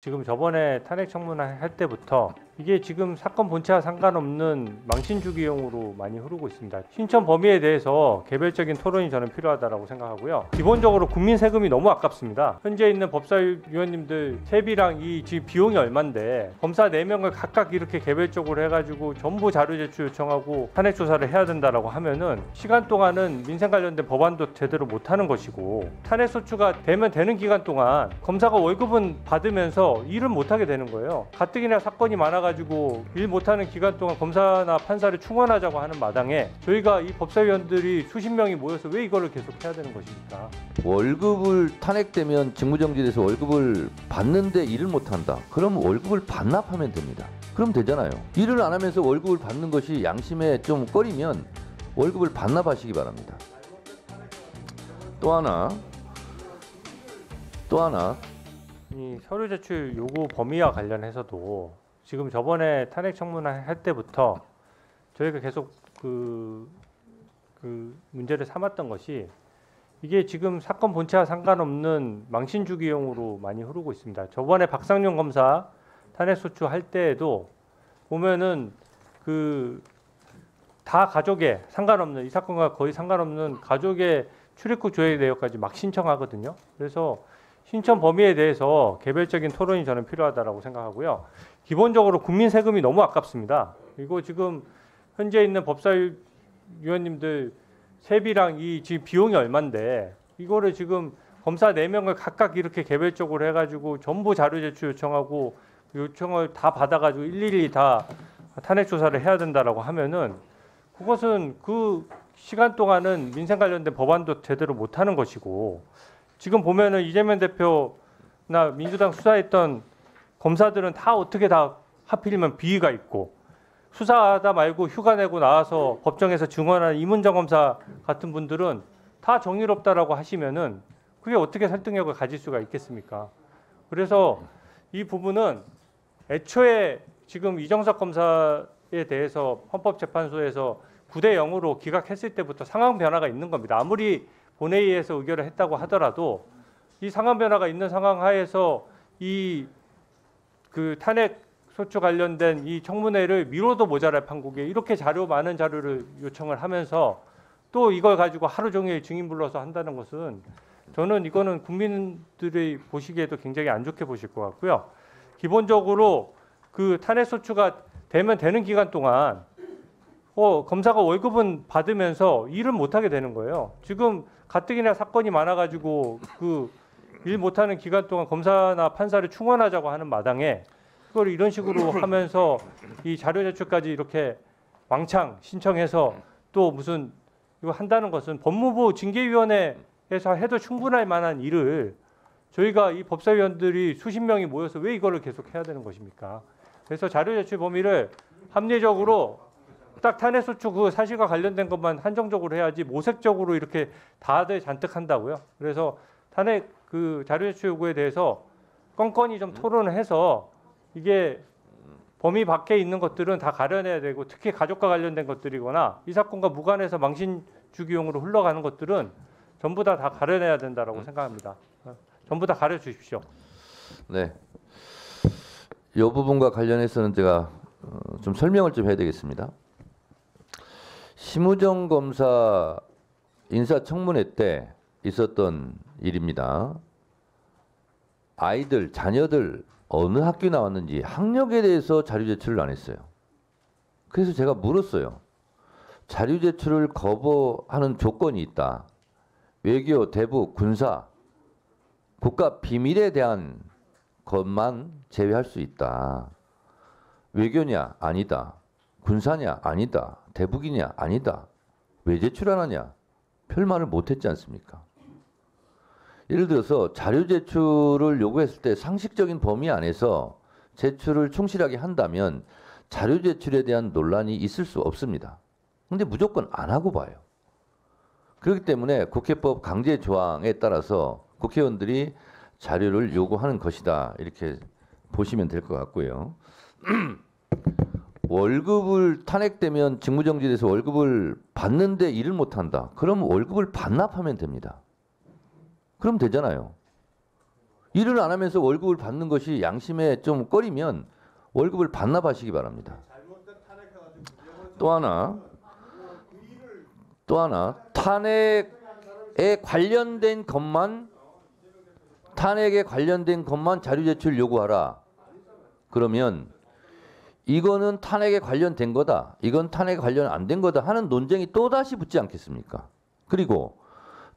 지금 저번에 탄핵 청문회 할 때부터 이게 지금 사건 본체와 상관없는 망신 주기용으로 많이 흐르고 있습니다. 신청 범위에 대해서 개별적인 토론이 저는 필요하다고 생각하고요. 기본적으로 국민 세금이 너무 아깝습니다. 현재 있는 법사위원님들 세비랑 이 지금 비용이 얼만데 검사 4명을 각각 이렇게 개별적으로 해가지고 전부 자료 제출 요청하고 탄핵 조사를 해야 된다라고 하면은 시간 동안은 민생 관련된 법안도 제대로 못하는 것이고 탄핵 소추가 되면 되는 기간 동안 검사가 월급은 받으면서 일을 못하게 되는 거예요. 가뜩이나 사건이 많아가지고 일 못하는 기간 동안 검사나 판사를 충원하자고 하는 마당에 저희가 이 법사위원들이 수십 명이 모여서 왜 이거를 계속 해야 되는 것입니까? 월급을 탄핵되면 직무정지돼서 월급을 받는데 일을 못한다. 그럼 월급을 반납하면 됩니다. 그럼 되잖아요. 일을 안 하면서 월급을 받는 것이 양심에 좀 꺼리면 월급을 반납하시기 바랍니다. 또 하나 이 서류 제출 요구 범위와 관련해서도 지금 저번에 탄핵 청문회 할 때부터 저희가 계속 그 문제를 삼았던 것이 이게 지금 사건 본체와 상관없는 망신 주기용으로 많이 흐르고 있습니다. 저번에 박상용 검사 탄핵 소추할 때에도 보면은 다 가족에 상관없는 이 사건과 거의 상관없는 가족의 출입국 조회 내역까지 막 신청하거든요. 그래서 신청 범위에 대해서 개별적인 토론이 저는 필요하다고 생각하고요. 기본적으로 국민 세금이 너무 아깝습니다. 그리고 지금 현재 있는 법사위원님들 세비랑 이 지금 비용이 얼만데 이거를 지금 검사 4명을 각각 이렇게 개별적으로 해가지고 전부 자료 제출 요청하고 요청을 다 받아가지고 일일이 다 탄핵 조사를 해야 된다라고 하면은 그것은 그 시간 동안은 민생 관련된 법안도 제대로 못하는 것이고 지금 보면은 이재명 대표나 민주당 수사했던 검사들은 다 어떻게 다 하필이면 비위가 있고 수사하다 말고 휴가 내고 나와서 법정에서 증언하는 이문정 검사 같은 분들은 다 정의롭다라고 하시면은 그게 어떻게 설득력을 가질 수가 있겠습니까? 그래서 이 부분은 애초에 지금 이정석 검사에 대해서 헌법재판소에서 9대 0으로 기각했을 때부터 상황 변화가 있는 겁니다. 아무리 본회의에서 의결을 했다고 하더라도 이 상황 변화가 있는 상황 하에서 탄핵 소추 관련된 이 청문회를 미뤄도 모자랄 판국에 이렇게 많은 자료를 요청을 하면서 또 이걸 가지고 하루 종일 증인 불러서 한다는 것은 저는 이거는 국민들이 보시기에도 굉장히 안 좋게 보실 것 같고요. 기본적으로 탄핵 소추가 되면 되는 기간 동안 검사가 월급은 받으면서 일은 못하게 되는 거예요. 지금 가뜩이나 사건이 많아가지고 일 못하는 기간 동안 검사나 판사를 충원하자고 하는 마당에 그걸 이런 식으로 하면서 이 자료 제출까지 이렇게 왕창 신청해서 또 무슨 이거 한다는 것은 법무부 징계위원회에서 해도 충분할 만한 일을 저희가 이 법사위원들이 수십 명이 모여서 왜 이거를 계속 해야 되는 것입니까? 그래서 자료 제출 범위를 합리적으로 딱 탄핵 소추 그 사실과 관련된 것만 한정적으로 해야지 모색적으로 이렇게 다들 잔뜩 한다고요. 그래서 탄핵 자료 제출 요구에 대해서 건건히 좀 토론을 해서 이게 범위 밖에 있는 것들은 다 가려내야 되고 특히 가족과 관련된 것들이거나 이 사건과 무관해서 망신 주기용으로 흘러가는 것들은 전부 다 가려내야 된다라고 생각합니다. 전부 다 가려 주십시오. 네. 이 부분과 관련해서는 제가 좀 설명을 좀 해야 되겠습니다. 심우정 검사 인사청문회 때 있었던 일입니다. 아이들, 자녀들 어느 학교 나왔는지 학력에 대해서 자료 제출을 안 했어요. 그래서 제가 물었어요. 자료 제출을 거부하는 조건이 있다. 외교, 대북, 군사, 국가 비밀에 대한 것만 제외할 수 있다. 외교냐? 아니다. 군사냐? 아니다. 대북이냐? 아니다. 왜 제출 안 하냐? 별말을 못했지 않습니까? 예를 들어서 자료 제출을 요구했을 때 상식적인 범위 안에서 제출을 충실하게 한다면 자료 제출에 대한 논란이 있을 수 없습니다. 근데 무조건 안 하고 봐요. 그렇기 때문에 국회법 강제 조항에 따라서 국회의원들이 자료를 요구하는 것이다. 이렇게 보시면 될 것 같고요. 월급을 탄핵되면 직무정지돼서 월급을 받는데 일을 못한다. 그럼 월급을 반납하면 됩니다. 그럼 되잖아요. 일을 안 하면서 월급을 받는 것이 양심에 좀 꺼리면 월급을 반납하시기 바랍니다. 또 하나 탄핵에 관련된 것만 자료 제출 요구하라. 그러면 이거는 탄핵에 관련된 거다. 이건 탄핵에 관련 안 된 거다 하는 논쟁이 또다시 붙지 않겠습니까? 그리고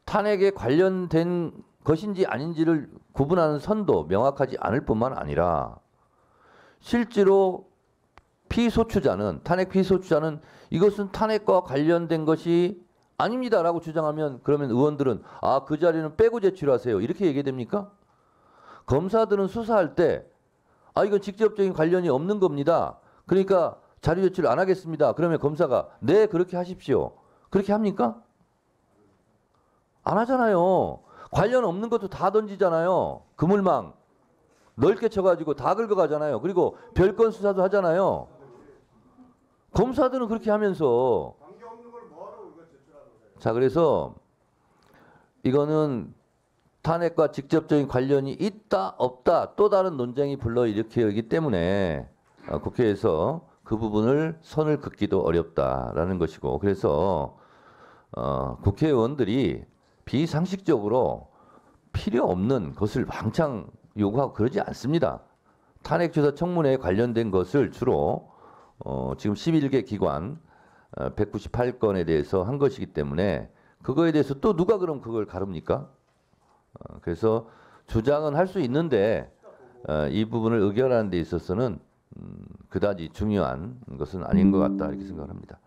탄핵에 관련된 것인지 아닌지를 구분하는 선도 명확하지 않을 뿐만 아니라 실제로 탄핵 피소추자는 이것은 탄핵과 관련된 것이 아닙니다라고 주장하면 그러면 의원들은 그 자리는 빼고 제출하세요. 이렇게 얘기해야 됩니까? 검사들은 수사할 때 이건 직접적인 관련이 없는 겁니다. 그러니까 자료 제출 안 하겠습니다. 그러면 검사가 네 그렇게 하십시오. 그렇게 합니까? 안 하잖아요. 관련 없는 것도 다 던지잖아요. 그물망 넓게 쳐가지고 다 긁어가잖아요. 그리고 별건 수사도 하잖아요. 검사들은 그렇게 하면서 자 그래서 이거는 탄핵과 직접적인 관련이 있다 없다 또 다른 논쟁이 불러일으키기 때문에 국회에서 그 부분을 선을 긋기도 어렵다라는 것이고 그래서 국회의원들이 비상식적으로 필요 없는 것을 왕창 요구하고 그러지 않습니다. 탄핵조사 청문회에 관련된 것을 주로 지금 11개 기관 198건에 대해서 한 것이기 때문에 그거에 대해서 또 누가 그럼 그걸 가릅니까? 그래서 주장은 할 수 있는데 이 부분을 의결하는 데 있어서는 그다지 중요한 것은 아닌 것 같다 이렇게 생각합니다.